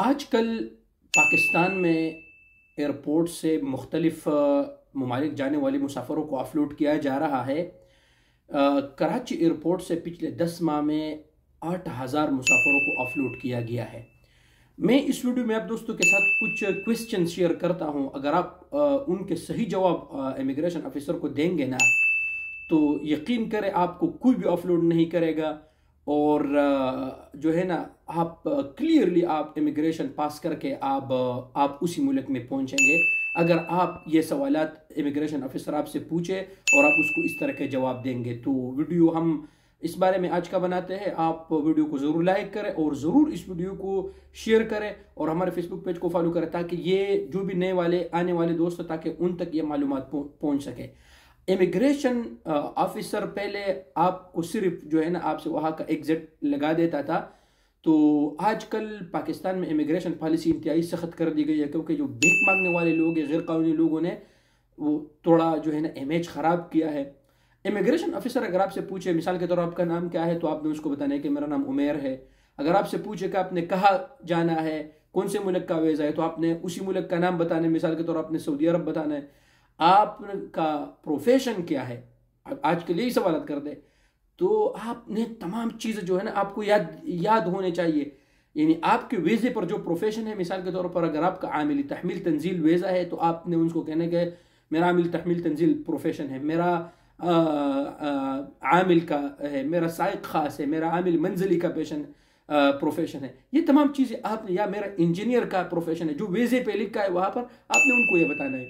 आजकल पाकिस्तान में एयरपोर्ट से मुख्तलिफ ममालिक जाने वाले मुसाफरों को ऑफलोड किया जा रहा है। कराची एयरपोर्ट से पिछले 10 माह में 8,000 मुसाफरों को ऑफलोड किया गया है। मैं इस वीडियो में आप दोस्तों के साथ कुछ क्वेश्चन शेयर करता हूं। अगर आप उनके सही जवाब इमिग्रेशन ऑफिसर को देंगे ना, तो यकीन करें आपको कोई भी ऑफलोड नहीं करेगा। और जो है ना, आप क्लियरली आप इमिग्रेशन पास करके आप उसी मुल्क में पहुंचेंगे अगर आप ये सवालात इमिग्रेशन ऑफिसर आपसे पूछे और आप उसको इस तरह के जवाब देंगे। तो वीडियो हम इस बारे में आज का बनाते हैं। आप वीडियो को ज़रूर लाइक करें और ज़रूर इस वीडियो को शेयर करें और हमारे फेसबुक पेज को फॉलो करें, ताकि ये जो भी नए वाले आने वाले दोस्त हैं ताकि उन तक ये मालूमात पहुंच सके। इमिग्रेशन ऑफिसर पहले आपको सिर्फ जो है ना, आपसे वहाँ का एग्जिट लगा देता था। तो आजकल पाकिस्तान में इमिग्रेशन पॉलिसी इंतहाई सख्त कर दी गई है, क्योंकि जो भीख मांगने वाले लोग हैं, गैर कानूनी लोगों ने वो थोड़ा जो है ना इमेज ख़राब किया है। इमिग्रेशन ऑफिसर अगर आपसे पूछे, मिसाल के तौर पर आपका नाम क्या है, तो आपने उसको बताना है कि मेरा नाम उमेर है। अगर आपसे पूछे कि आपने कहाँ जाना है, कौन से मुल्क का वीज़ा है, तो आपने उसी मुल्क का नाम बताना है। मिसाल के तौर पर आपने सऊदी अरब बताना है। आपका प्रोफेशन क्या है, आजकल यही सवाल करते हैं। तो आपने तमाम चीज़ें जो है ना आपको याद होने चाहिए। यानी आपके वीज़े पर जो प्रोफेशन है, मिसाल के तौर पर अगर आपका आमिल तहमील तंजील वीज़ा है, तो आपने उनको कहना कि मेरा आमिल तहमील तंजील प्रोफेशन है, मेरा आमिल का है, मेरा साइक खास है, मेरा आमिल मंजिली का प्रोफेशन है। ये तमाम चीज़ें आपने, या मेरा इंजीनियर का प्रोफेशन है, जो वीज़े पे लिखा है वहाँ पर आपने उनको ये बताना है।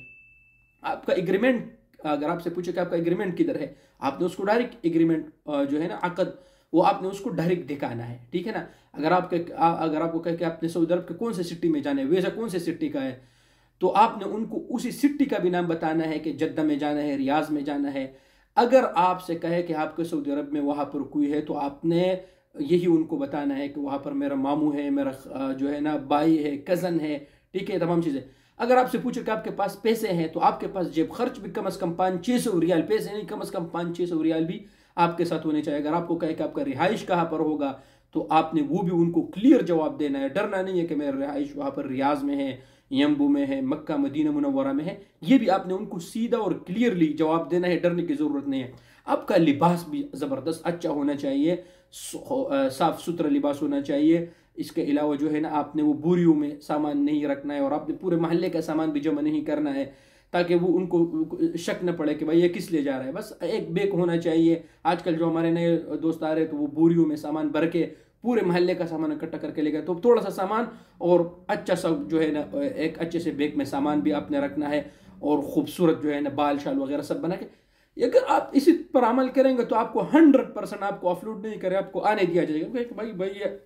आपका एग्रीमेंट, अगर आपसे पूछे कि आपका एग्रीमेंट किधर है, आपने उसको डायरेक्ट एग्रीमेंट जो है ना अकद, वो आपने उसको डायरेक्ट दिखाना है, ठीक है ना। अगर आपको कहे कि आपने सऊदी अरब के कौन से सिटी में जाना है, वीज़ा कौन से सिटी का है, तो आपने उनको उसी सिटी का भी नाम बताना है कि जद्दा में जाना है, रियाज में जाना है। अगर आपसे कहे कि आपके सऊदी अरब में वहाँ पर कोई है, तो आपने यही उनको बताना है कि वहाँ पर मेरा मामू है, मेरा जो है ना भाई है, कज़न है, ठीक है, तमाम चीज़ें। अगर आपसे पूछे कि आपके पास पैसे हैं, तो आपके पास जेब खर्च भी कम से कम 500-600 रियाल, पैसे नहीं, कम से कम 500-600 रियाल भी आपके साथ होने चाहिए। अगर आपको कहे कि आपका रिहाइश कहाँ पर होगा, तो आपने वो भी उनको क्लियर जवाब देना है। डरना नहीं है कि मेरा रिहाइश वहाँ पर रियाज में है, यम्बू में है, मक्का मदीना मुनव्वरा में है। ये भी आपने उनको सीधा और क्लियरली जवाब देना है, डरने की ज़रूरत नहीं है। आपका लिबास भी ज़बरदस्त अच्छा होना चाहिए, साफ़ सुथरा लिबास होना चाहिए। इसके अलावा जो है ना, आपने वो बोरियों में सामान नहीं रखना है और आपने पूरे मोहल्ले का सामान भी जमा नहीं करना है, ताकि वो उनको शक न पड़े कि भाई ये किस लिए जा रहा है। बस एक बैग होना चाहिए। आजकल जो हमारे नए दोस्त आ रहे हैं, तो वो बोरियों में सामान भर के पूरे मोहल्ले का सामान इकट्ठा करके ले गए। तो थोड़ा सा सामान और अच्छा सा जो है ना, एक अच्छे से बैग में सामान भी आपने रखना है, और खूबसूरत जो है ना बाल शाल वगैरह सब बना के। अगर आप इसी पर अमल करेंगे तो आपको 100% आपको ऑफलोड नहीं करे, आपको आने दिया जाएगा। भाई ये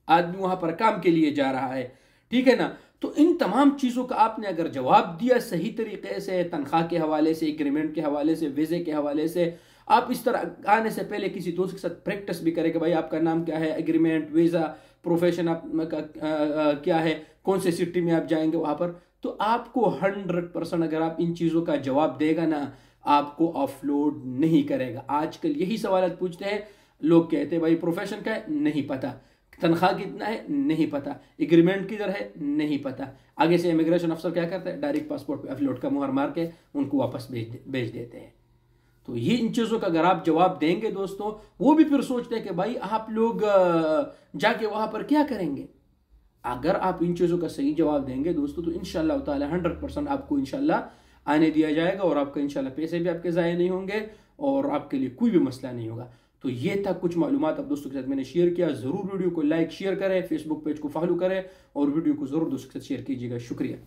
आदमी वहां पर काम के लिए जा रहा है, ठीक है ना। तो इन तमाम चीज़ों का आपने अगर जवाब दिया सही तरीके से, तनख्वाह के हवाले से, एग्रीमेंट के हवाले से, वीज़े के हवाले से, आप इस तरह आने से पहले किसी दोस्त के साथ प्रैक्टिस भी करें कि भाई आपका नाम क्या है, एग्रीमेंट, वीज़ा, प्रोफेशन आपका क्या है, कौन से सिटी में आप जाएंगे वहाँ पर, तो आपको 100% अगर आप इन चीज़ों का जवाब देगा ना, आपको ऑफलोड नहीं करेगा। आजकल यही सवाल पूछते हैं लोग, कहते हैं भाई प्रोफेशन का है, नहीं पता, तनख्वाह कितना है, नहीं पता, एग्रीमेंट किधर है, नहीं पता। आगे से इमिग्रेशन अफसर क्या करता है, डायरेक्ट पासपोर्ट पे अपलोड का मुहर मार के उनको वापस भेज देते हैं। तो ये इन चीज़ों का अगर आप जवाब देंगे दोस्तों, वो भी फिर सोचते हैं कि भाई आप लोग जाके वहाँ पर क्या करेंगे। अगर आप इन चीज़ों का सही जवाब देंगे दोस्तों, तो इंशाल्लाह ताला 100% आपको इंशाल्लाह आने दिया जाएगा, और आपका इंशाल्लाह पैसे भी आपके ज़ाया नहीं होंगे और आपके लिए कोई भी मसला नहीं होगा। तो ये था कुछ मालूमात आप दोस्तों के साथ मैंने शेयर किया। ज़रूर वीडियो को लाइक शेयर करें, फेसबुक पेज को फॉलो करें और वीडियो को ज़रूर दोस्तों के साथ शेयर कीजिएगा। शुक्रिया।